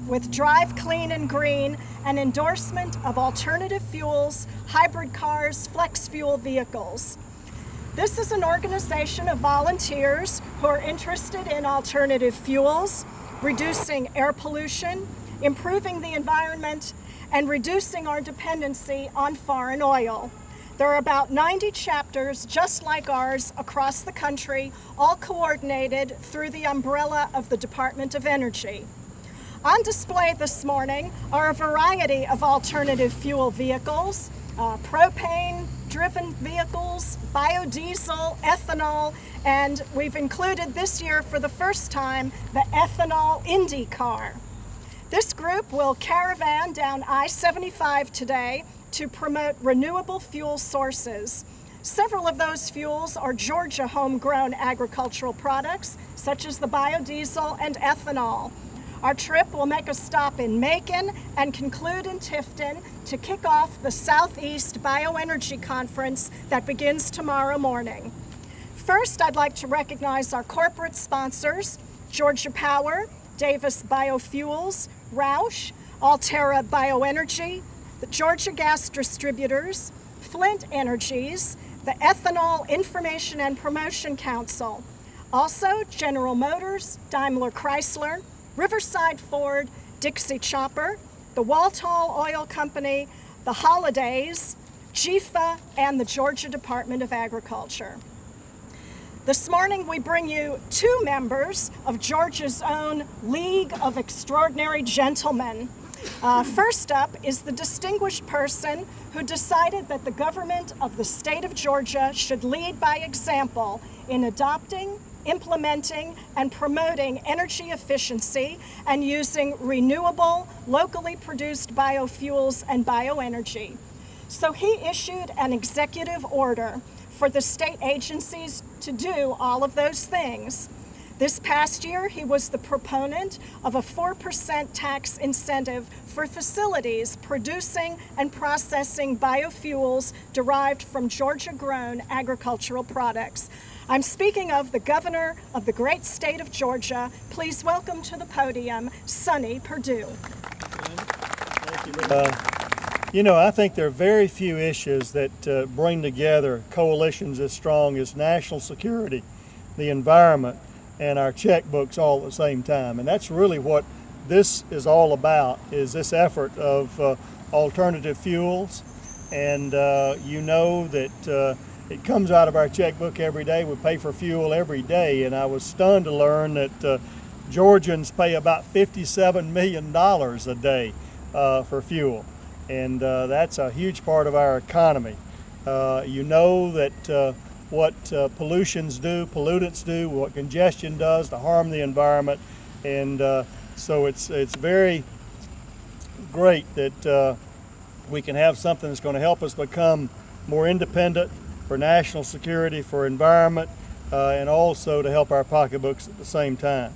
with Drive Clean and Green, an endorsement of alternative fuels, hybrid cars, flex fuel vehicles. This is an organization of volunteers who are interested in alternative fuels, reducing air pollution, improving the environment, and reducing our dependency on foreign oil. There are about 90 chapters just like ours across the country, all coordinated through the umbrella of the Department of Energy. On display this morning are a variety of alternative fuel vehicles, propane-driven vehicles, biodiesel, ethanol, and we've included this year for the first time the ethanol Indy car. This group will caravan down I-75 today to promote renewable fuel sources. Several of those fuels are Georgia homegrown agricultural products, such as the biodiesel and ethanol. Our trip will make a stop in Macon and conclude in Tifton to kick off the Southeast Bioenergy Conference that begins tomorrow morning. First, I'd like to recognize our corporate sponsors, Georgia Power, Davis Biofuels, Roush, Alterra Bioenergy, the Georgia Gas Distributors, Flint Energies, the Ethanol Information and Promotion Council, also General Motors, Daimler Chrysler, Riverside Ford, Dixie Chopper, the Waltall Oil Company, the Holidays, GIFA, and the Georgia Department of Agriculture. This morning we bring you two members of Georgia's own League of Extraordinary Gentlemen. First up is the distinguished person who decided that the government of the state of Georgia should lead by example in adopting, implementing, and promoting energy efficiency and using renewable, locally produced biofuels and bioenergy. So he issued an executive order for the state agencies to do all of those things. This past year, he was the proponent of a 4% tax incentive for facilities producing and processing biofuels derived from Georgia-grown agricultural products. I'm speaking of the governor of the great state of Georgia. Please welcome to the podium, Sonny Perdue. Thank you. I think there are very few issues that bring together coalitions as strong as national security, the environment, and our checkbooks all at the same time. And that's really what this is all about, is this effort of alternative fuels. And you know that it comes out of our checkbook every day. We pay for fuel every day. And I was stunned to learn that Georgians pay about $57 million a day for fuel. And that's a huge part of our economy. You know that what pollutants do, what congestion does to harm the environment. And so it's very great that we can have something that's going to help us become more independent for national security, for environment, and also to help our pocketbooks at the same time.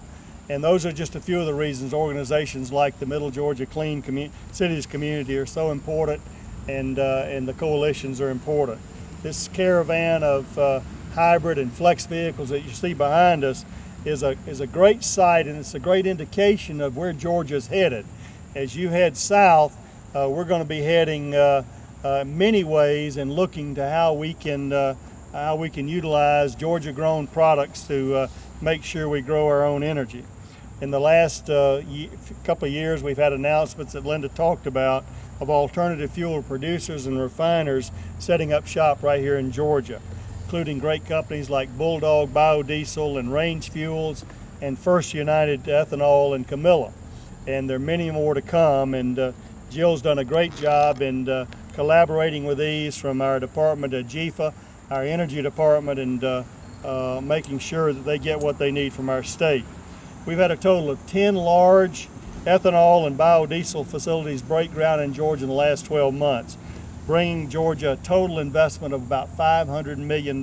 And those are just a few of the reasons organizations like the Middle Georgia Clean Cities community are so important, and the coalitions are important. This caravan of hybrid and flex vehicles that you see behind us is a great sight, and it's a great indication of where Georgia's headed. As you head south, we're going to be heading many ways and looking to how we can utilize Georgia-grown products to make sure we grow our own energy. In the last couple of years, we've had announcements that Linda talked about of alternative fuel producers and refiners setting up shop right here in Georgia, including great companies like Bulldog Biodiesel and Range Fuels and First United Ethanol and Camilla. And there are many more to come, and Jill's done a great job in collaborating with these from our department at GIFA, our energy department, and making sure that they get what they need from our state. We've had a total of 10 large ethanol and biodiesel facilities break ground in Georgia in the last 12 months, bringing Georgia a total investment of about $500 million.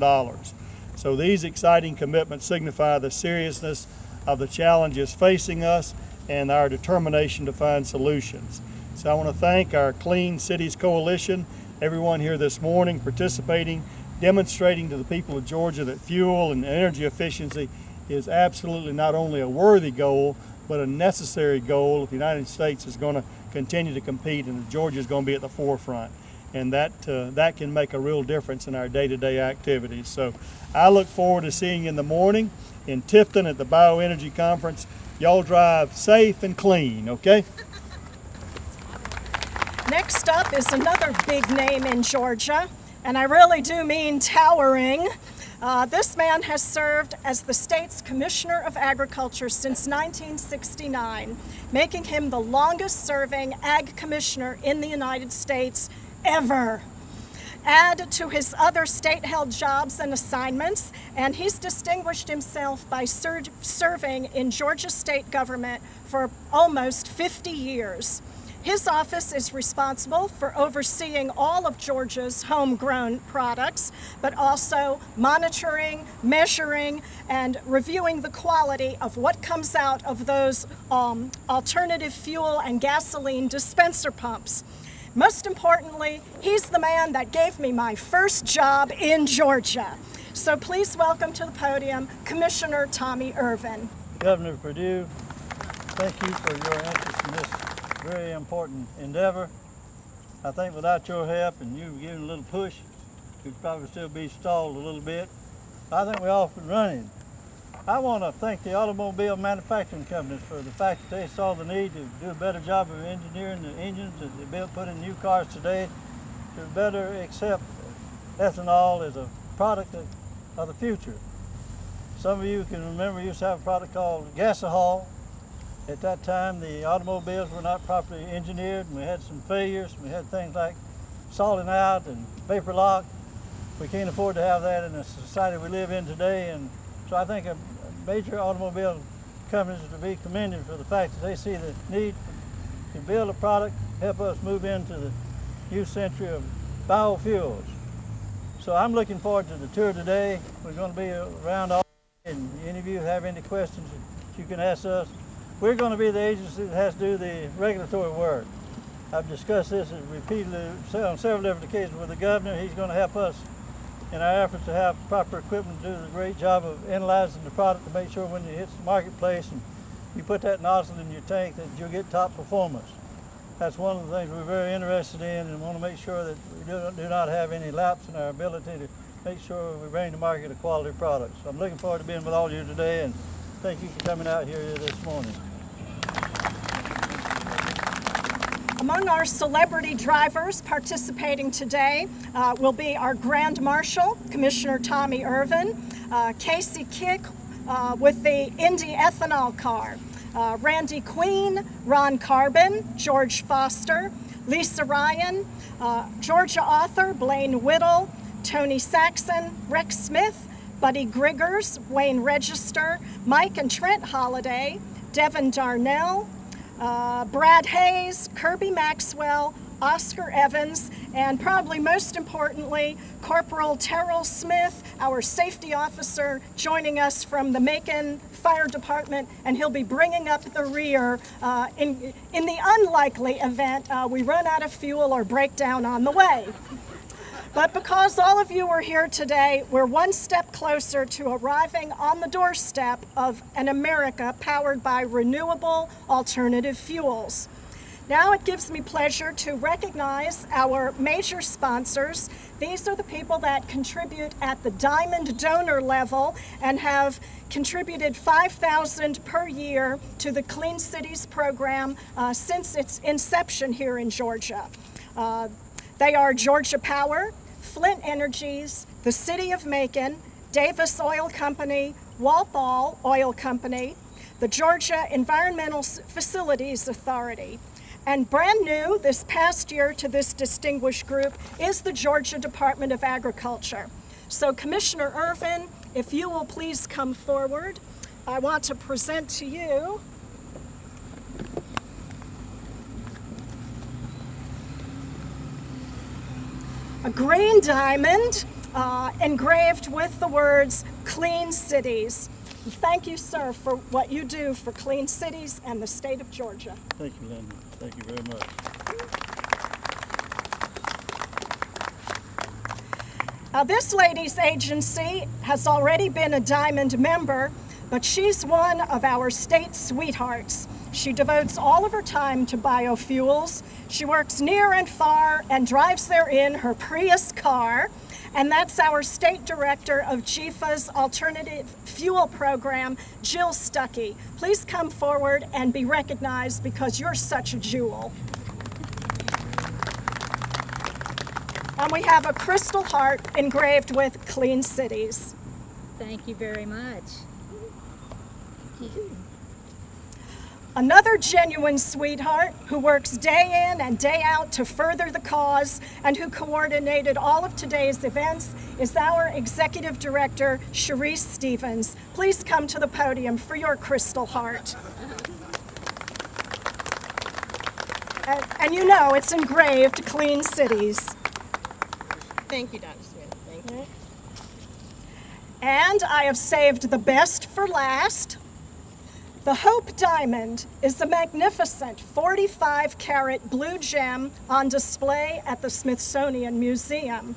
So these exciting commitments signify the seriousness of the challenges facing us and our determination to find solutions. So I want to thank our Clean Cities Coalition, everyone here this morning participating, demonstrating to the people of Georgia that fuel and energy efficiency is absolutely not only a worthy goal, but a necessary goal if the United States is going to continue to compete, and Georgia is going to be at the forefront. And that can make a real difference in our day-to-day activities. So I look forward to seeing you in the morning in Tifton at the Bioenergy Conference. Y'all drive safe and clean, okay? Next up is another big name in Georgia, and I really do mean towering. This man has served as the state's Commissioner of Agriculture since 1969, making him the longest-serving Ag Commissioner in the United States ever. Add to his other state-held jobs and assignments, and he's distinguished himself by serving in Georgia state government for almost 50 years. His office is responsible for overseeing all of Georgia's homegrown products, but also monitoring, measuring, and reviewing the quality of what comes out of those alternative fuel and gasoline dispenser pumps. Most importantly, he's the man that gave me my first job in Georgia. So please welcome to the podium Commissioner Tommy Irvin. Governor Perdue, thank you for your interest in this very important endeavor. I think without your help and you giving a little push, we'd probably still be stalled a little bit. I think we're off and running. I want to thank the automobile manufacturing companies for the fact that they saw the need to do a better job of engineering the engines that they put in new cars today to better accept ethanol as a product of the future. Some of you can remember we used to have a product called gasohol. At that time, the automobiles were not properly engineered, and we had some failures. We had things like salting out and vapor lock. We can't afford to have that in the society we live in today, and so I think a major automobile companies are to be commended for the fact that they see the need to build a product, help us move into the new century of biofuels. So I'm looking forward to the tour today. We're going to be around all day, and any of you have any questions that you can ask us. We're going to be the agency that has to do the regulatory work. I've discussed this repeatedly on several different occasions with the governor. He's going to help us in our efforts to have proper equipment to do the great job of analyzing the product to make sure when it hits the marketplace and you put that nozzle in your tank that you'll get top performance. That's one of the things we're very interested in, and want to make sure that we do not have any lapse in our ability to make sure we bring to market a quality product. So I'm looking forward to being with all of you today, and thank you for coming out here this morning. Among our celebrity drivers participating today will be our Grand Marshal, Commissioner Tommy Irvin, Casey Kick with the Indy ethanol car, Randy Queen, Ron Carbon, George Foster, Lisa Ryan, Georgia author Blaine Whittle, Tony Saxon, Rex Smith, Buddy Griggers, Wayne Register, Mike and Trent Holliday, Devin Darnell, Brad Hayes, Kirby Maxwell, Oscar Evans, and probably most importantly, Corporal Terrell Smith, our safety officer, joining us from the Macon Fire Department, and he'll be bringing up the rear in the unlikely event we run out of fuel or break down on the way. But because all of you are here today, we're one step closer to arriving on the doorstep of an America powered by renewable alternative fuels. Now it gives me pleasure to recognize our major sponsors. These are the people that contribute at the diamond donor level and have contributed $5,000 per year to the Clean Cities program since its inception here in Georgia. They are Georgia Power, Flint Energies, the City of Macon, Davis Oil Company, Walthall Oil Company, the Georgia Environmental Facilities Authority. And brand new this past year to this distinguished group is the Georgia Department of Agriculture. So Commissioner Irvin, if you will please come forward, I want to present to you a green diamond engraved with the words Clean Cities. Thank you, sir, for what you do for Clean Cities and the state of Georgia. Thank you, Linda. Thank you very much. This lady's agency has already been a diamond member, but she's one of our state sweethearts. She devotes all of her time to biofuels. She works near and far and drives there in her Prius car. And that's our State Director of GFA's Alternative Fuel Program, Jill Stuckey. Please come forward and be recognized because you're such a jewel. And we have a crystal heart engraved with Clean Cities. Thank you very much. Another genuine sweetheart who works day in and day out to further the cause and who coordinated all of today's events is our Executive Director, Charise Stephens. Please come to the podium for your crystal heart. And you know it's engraved Clean Cities. Thank you, Dr. Smith. Thank you. And I have saved the best for last. The Hope Diamond is a magnificent 45-carat blue gem on display at the Smithsonian Museum.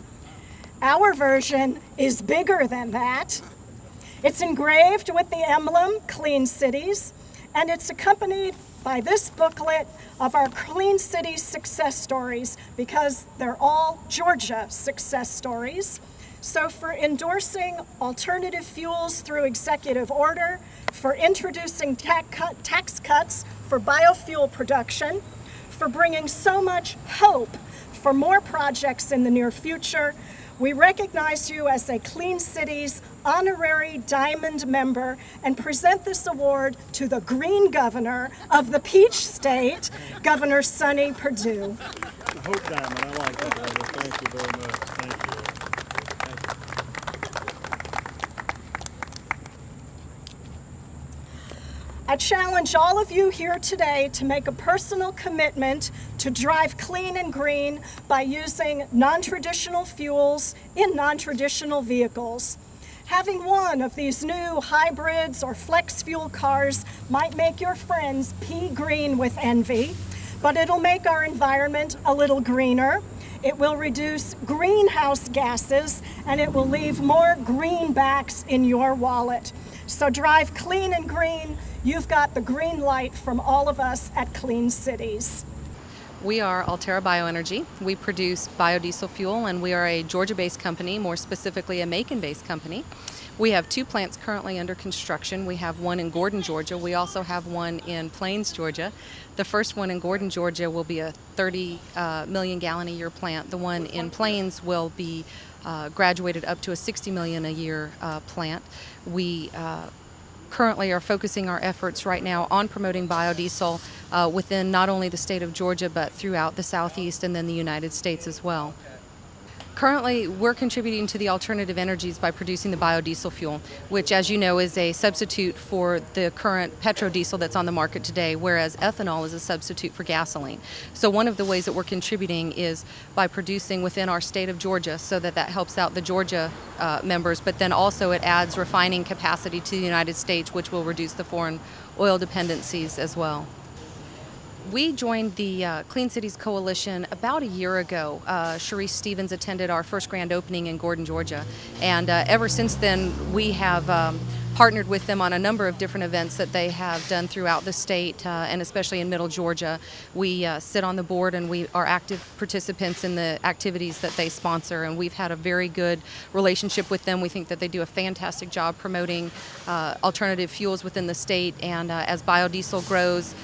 Our version is bigger than that. It's engraved with the emblem Clean Cities, and it's accompanied by this booklet of our Clean Cities success stories because they're all Georgia success stories. So for endorsing alternative fuels through executive order, for introducing tax cuts for biofuel production, for bringing so much hope for more projects in the near future, we recognize you as a Clean Cities honorary diamond member and present this award to the Green Governor of the Peach State, Governor Sonny Perdue. The Hope Diamond, I like that, Heather. Thank you very much. Thank you. I challenge all of you here today to make a personal commitment to drive clean and green by using non-traditional fuels in non-traditional vehicles. Having one of these new hybrids or flex fuel cars might make your friends pea green with envy, but it'll make our environment a little greener. It will reduce greenhouse gases, and it will leave more greenbacks in your wallet. So drive clean and green. You've got the green light from all of us at Clean Cities. We are Altera Bioenergy. We produce biodiesel fuel, and we are a Georgia-based company, more specifically a Macon-based company. We have 2 plants currently under construction. We have one in Gordon, Georgia. We also have one in Plains, Georgia. The first one in Gordon, Georgia will be a 30 million gallon a year plant. The one in Plains will be graduated up to a 60 million a year plant. We currently are focusing our efforts right now on promoting biodiesel within not only the state of Georgia but throughout the Southeast and then the United States as well. Currently, we're contributing to the alternative energies by producing the biodiesel fuel, which, as you know, is a substitute for the current petrodiesel that's on the market today, whereas ethanol is a substitute for gasoline. So one of the ways that we're contributing is by producing within our state of Georgia, so that helps out the Georgia members, but then also it adds refining capacity to the United States, which will reduce the foreign oil dependencies as well. We joined the Clean Cities Coalition about a year ago. Charise Stephens attended our first grand opening in Gordon, Georgia, and ever since then we have partnered with them on a number of different events that they have done throughout the state, and especially in Middle Georgia. We sit on the board and we are active participants in the activities that they sponsor, and we've had a very good relationship with them. We think that they do a fantastic job promoting alternative fuels within the state, and as biodiesel grows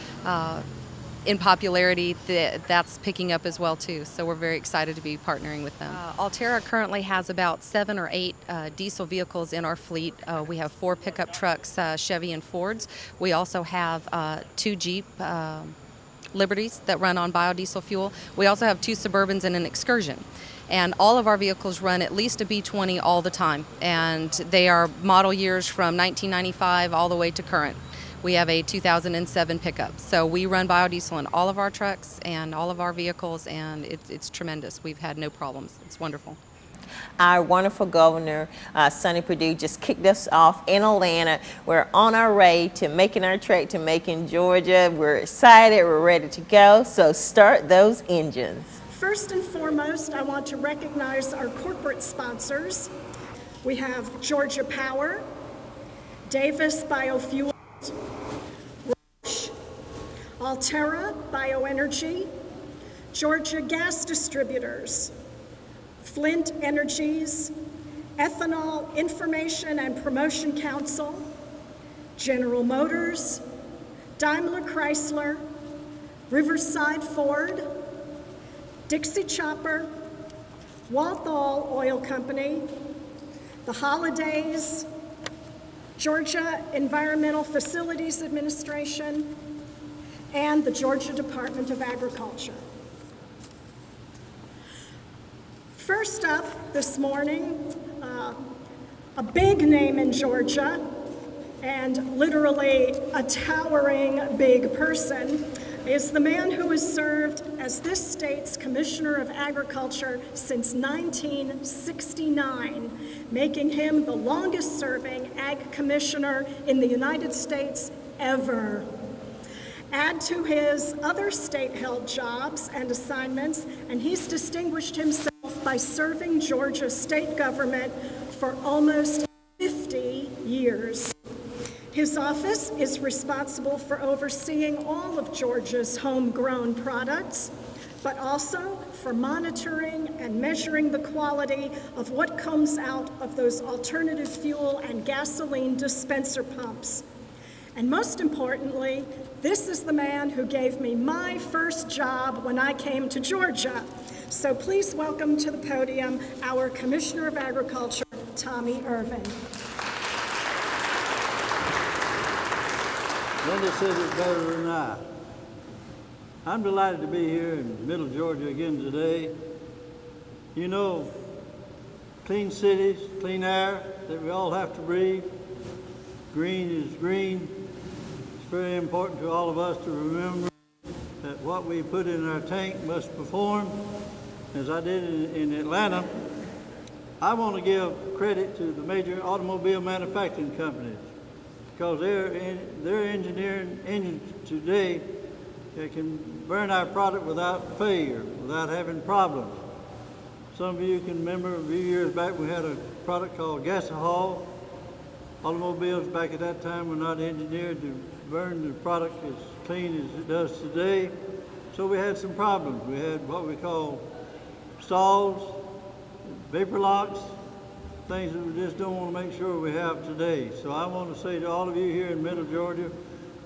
in popularity, that's picking up as well too. So we're very excited to be partnering with them. Altera currently has about 7 or 8 diesel vehicles in our fleet. We have 4 pickup trucks, Chevy and Fords. We also have 2 Jeep Liberties that run on biodiesel fuel. We also have 2 Suburbans and an Excursion. And all of our vehicles run at least a B20 all the time. And they are model years from 1995 all the way to current. We have a 2007 pickup. So we run biodiesel in all of our trucks and all of our vehicles, and it's tremendous. We've had no problems. It's wonderful. Our wonderful Governor, Sonny Perdue, just kicked us off in Atlanta. We're on our way to making our trek to Macon, Georgia. We're excited. We're ready to go. So start those engines. First and foremost, I want to recognize our corporate sponsors. We have Georgia Power, Davis Biofuels, Roche, Altera Bioenergy, Georgia Gas Distributors, Flint Energies, Ethanol Information and Promotion Council, General Motors, Daimler Chrysler, Riverside Ford, Dixie Chopper, Walthall Oil Company, the Holidays, Georgia Environmental Facilities Administration, and the Georgia Department of Agriculture. First up this morning, a big name in Georgia, and literally a towering big person, is the man who has served as this state's Commissioner of Agriculture since 1969, making him the longest-serving Ag Commissioner in the United States ever. Add to his other state-held jobs and assignments, and he's distinguished himself by serving Georgia's state government for almost 50 years. His office is responsible for overseeing all of Georgia's homegrown products, but also for monitoring and measuring the quality of what comes out of those alternative fuel and gasoline dispenser pumps. And most importantly, this is the man who gave me my first job when I came to Georgia. So please welcome to the podium our Commissioner of Agriculture, Tommy Irvin. Linda says it better than I. I'm delighted to be here in Middle Georgia again today. You know, clean cities, clean air that we all have to breathe. Green is green. It's very important to all of us to remember that what we put in our tank must perform. As I did in Atlanta, I want to give credit to the major automobile manufacturing companies, because they're engineering engines today that can burn our product without failure, without having problems. Some of you can remember a few years back we had a product called gasohol. Automobiles back at that time were not engineered to burn the product as clean as it does today. So we had some problems. We had what we call stalls, vapor locks, things that we just don't want to make sure we have today. So I want to say to all of you here in Middle Georgia,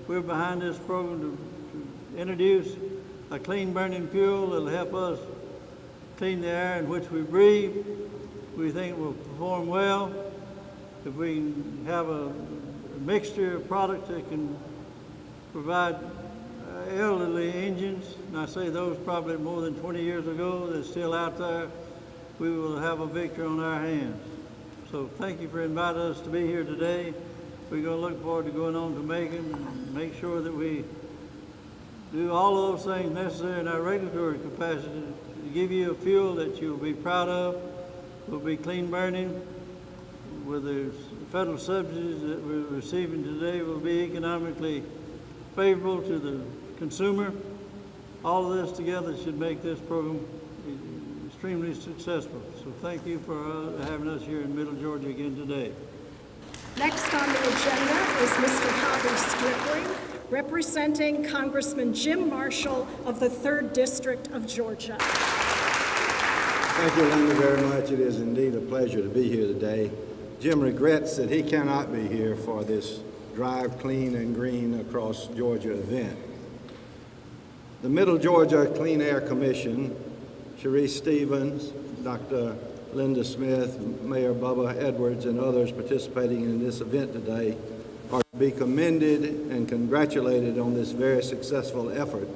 we're behind this program to introduce a clean burning fuel that'll help us clean the air in which we breathe. We think it will perform well. If we can have a mixture of products that can provide elderly engines, and I say those probably more than 20 years ago, that's still out there, we will have a victory on our hands. So thank you for inviting us to be here today. We're going to look forward to going on to Macon and make sure that we do all of those things necessary in our regulatory capacity to give you a fuel that you'll be proud of, will be clean burning, with the federal subsidies that we're receiving today will be economically favorable to the consumer. All of this together should make this program extremely successful. So thank you for having us here in Middle Georgia again today. Next on the agenda is Mr. Hobby Stripling, representing Congressman Jim Marshall of the 3rd District of Georgia. Thank you, Linda, very much. It is indeed a pleasure to be here today. Jim regrets that he cannot be here for this Drive Clean and Green Across Georgia event. The Middle Georgia Clean Air Commission, Charise Stephens, Dr. Linda Smith, Mayor Bubba Edwards, and others participating in this event today are to be commended and congratulated on this very successful effort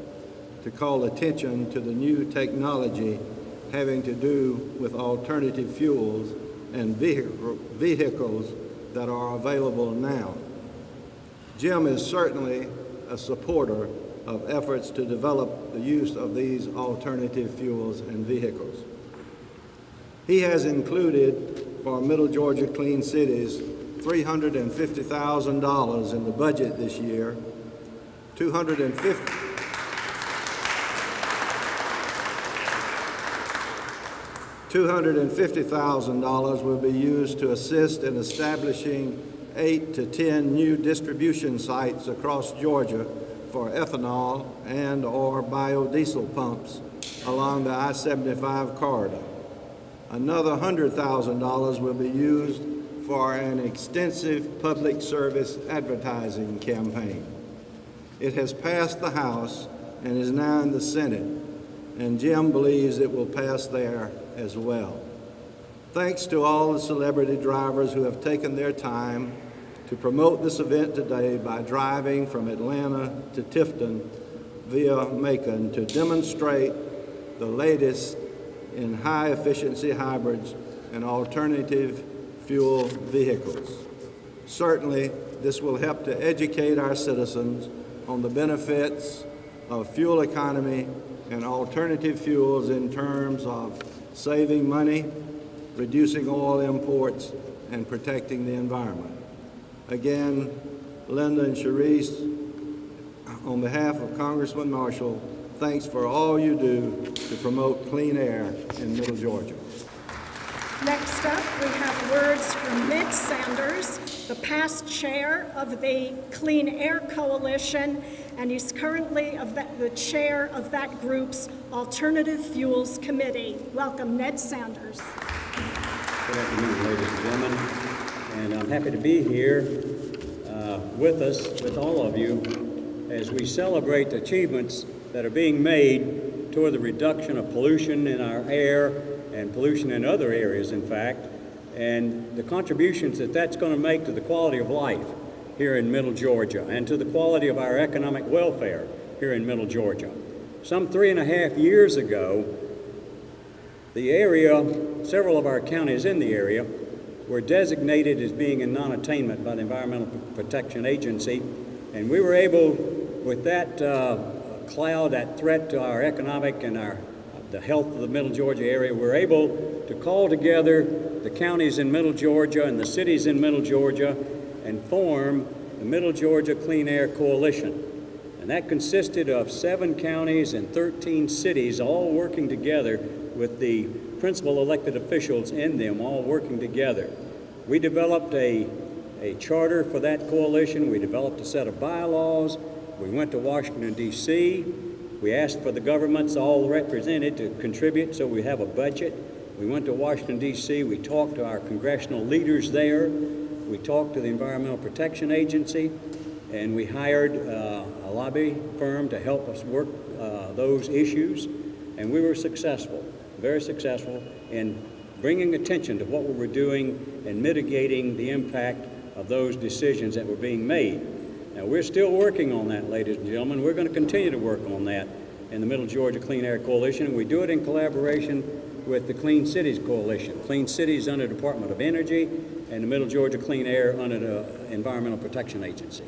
to call attention to the new technology having to do with alternative fuels and vehicles that are available now. Jim is certainly a supporter of efforts to develop the use of these alternative fuels and vehicles. He has included for Middle Georgia Clean Cities $350,000 in the budget this year. $250,000 will be used to assist in establishing 8 to 10 new distribution sites across Georgia for ethanol and/or biodiesel pumps along the I-75 corridor. Another $100,000 will be used for an extensive public service advertising campaign. It has passed the House and is now in the Senate, and Jim believes it will pass there as well. Thanks to all the celebrity drivers who have taken their time to promote this event today by driving from Atlanta to Tifton via Macon to demonstrate the latest in high-efficiency hybrids and alternative fuel vehicles. Certainly, this will help to educate our citizens on the benefits of fuel economy and alternative fuels in terms of saving money, reducing oil imports, and protecting the environment. Again, Linda and Charise, on behalf of Congressman Marshall, thanks for all you do to promote clean air in Middle Georgia. Next up, we have words from Ned Sanders, the past chair of the Clean Air Coalition, and he's currently the chair of that group's Alternative Fuels Committee. Welcome, Ned Sanders. Good afternoon, ladies and gentlemen, and I'm happy to be here with us, with all of you, as we celebrate the achievements that are being made toward the reduction of pollution in our air and pollution in other areas, in fact, and the contributions that that's going to make to the quality of life here in Middle Georgia and to the quality of our economic welfare here in Middle Georgia. Some 3.5 years ago, the area, several of our counties in the area, were designated as being in non-attainment by the Environmental Protection Agency, and we were able, with that cloud, that threat to our economic and the health of the Middle Georgia area, we were able to call together the counties in Middle Georgia and the cities in Middle Georgia and form the Middle Georgia Clean Air Coalition. And that consisted of 7 counties and 13 cities all working together with the principal elected officials in them all working together. We developed a charter for that coalition. We developed a set of bylaws. We went to Washington, D.C. We asked for the governments all represented to contribute so we have a budget. We went to Washington, D.C. We talked to our congressional leaders there. We talked to the Environmental Protection Agency, and we hired a lobby firm to help us work those issues, and we were successful, very successful in bringing attention to what we were doing and mitigating the impact of those decisions that were being made. Now, we're still working on that, ladies and gentlemen. We're going to continue to work on that in the Middle Georgia Clean Air Coalition. We do it in collaboration with the Clean Cities Coalition. Clean Cities under the Department of Energy and the Middle Georgia Clean Air under the Environmental Protection Agency.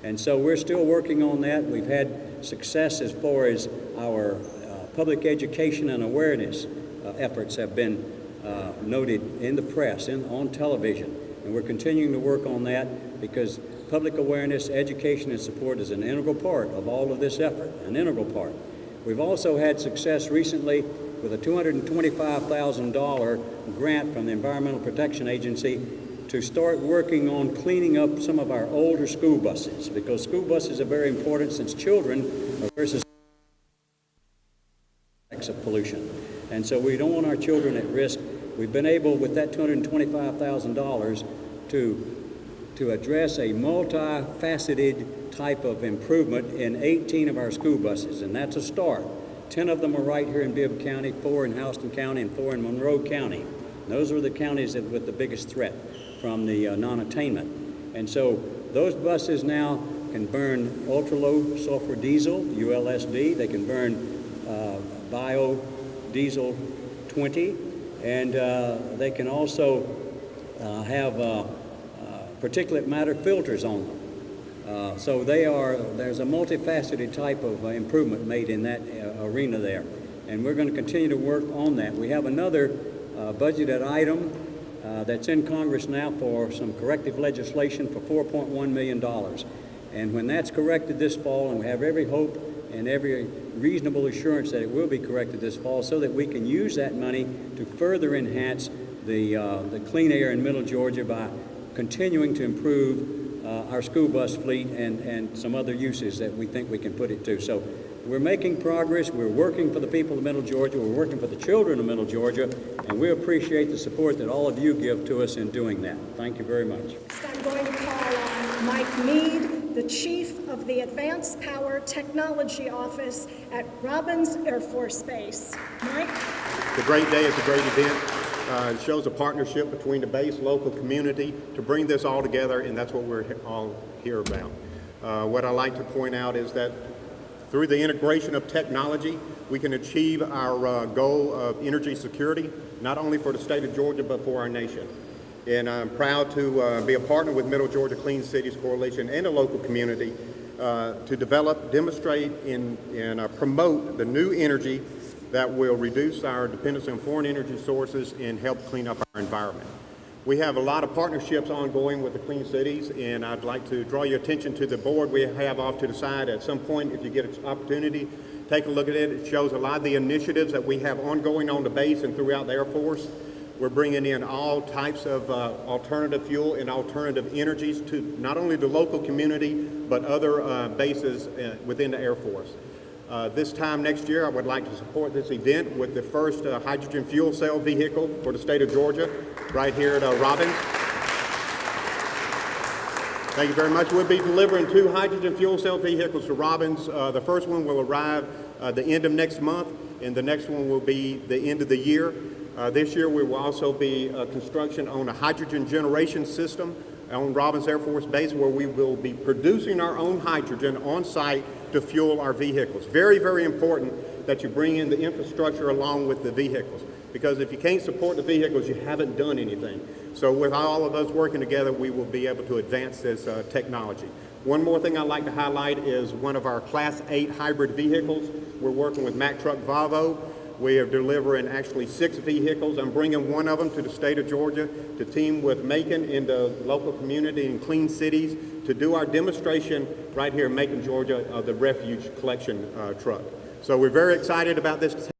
And so we're still working on that. We've had success as far as our public education and awareness efforts have been noted in the press, on television. And we're continuing to work on that because public awareness, education, and support is an integral part of all of this effort, an integral part. We've also had success recently with a $225,000 grant from the Environmental Protection Agency to start working on cleaning up some of our older school buses, because school buses are very important since children are versus of pollution. And so we don't want our children at risk. We've been able, with that $225,000, to address a multifaceted type of improvement in 18 of our school buses, and that's a start. 10 of them are right here in Bibb County, 4 in Houston County, and 4 in Monroe County. And those are the counties with the biggest threat from the non-attainment. And so those buses now can burn ultra-low sulfur diesel, ULSD. They can burn biodiesel 20, and they can also have particulate matter filters on them. So there's a multifaceted type of improvement made in that arena there. And we're going to continue to work on that. We have another budgeted item that's in Congress now for some corrective legislation for $4.1 million. And when that's corrected this fall, and we have every hope and every reasonable assurance that it will be corrected this fall, so that we can use that money to further enhance the clean air in Middle Georgia by continuing to improve our school bus fleet and some other uses that we think we can put it to. So we're making progress. We're working for the people of Middle Georgia. We're working for the children of Middle Georgia, and we appreciate the support that all of you give to us in doing that. Thank you very much. I'm going to call on Mike Mead, the Chief of the Advanced Power Technology Office at Robins Air Force Base. Mike? It's a great day. It's a great event. It shows a partnership between the base, local community to bring this all together, and that's what we're all here about. What I like to point out is that through the integration of technology, we can achieve our goal of energy security, not only for the state of Georgia, but for our nation. And I'm proud to be a partner with Middle Georgia Clean Cities Coalition and the local community to develop, demonstrate, and promote the new energy that will reduce our dependence on foreign energy sources and help clean up our environment. We have a lot of partnerships ongoing with the Clean Cities, and I'd like to draw your attention to the board we have off to the side. At some point, if you get an opportunity, take a look at it. It shows a lot of the initiatives that we have ongoing on the base and throughout the Air Force. We're bringing in all types of alternative fuel and alternative energies to not only the local community, but other bases within the Air Force. This time next year, I would like to support this event with the first hydrogen fuel cell vehicle for the state of Georgia, right here at Robins. Thank you very much. We'll be delivering 2 hydrogen fuel cell vehicles to Robins. The first one will arrive the end of next month, and the next one will be the end of the year. This year, we will also be construction on a hydrogen generation system on Robins Air Force Base, where we will be producing our own hydrogen on site to fuel our vehicles. Very, very important that you bring in the infrastructure along with the vehicles, because if you can't support the vehicles, you haven't done anything. So with all of us working together, we will be able to advance this technology. One more thing I'd like to highlight is one of our Class 8 hybrid vehicles. We're working with Mack Truck Volvo. We are delivering actually 6 vehicles. I'm bringing one of them to the state of Georgia to team with Macon in the local community and Clean Cities to do our demonstration right here in Macon, Georgia, of the refuge collection truck. So we're very excited about this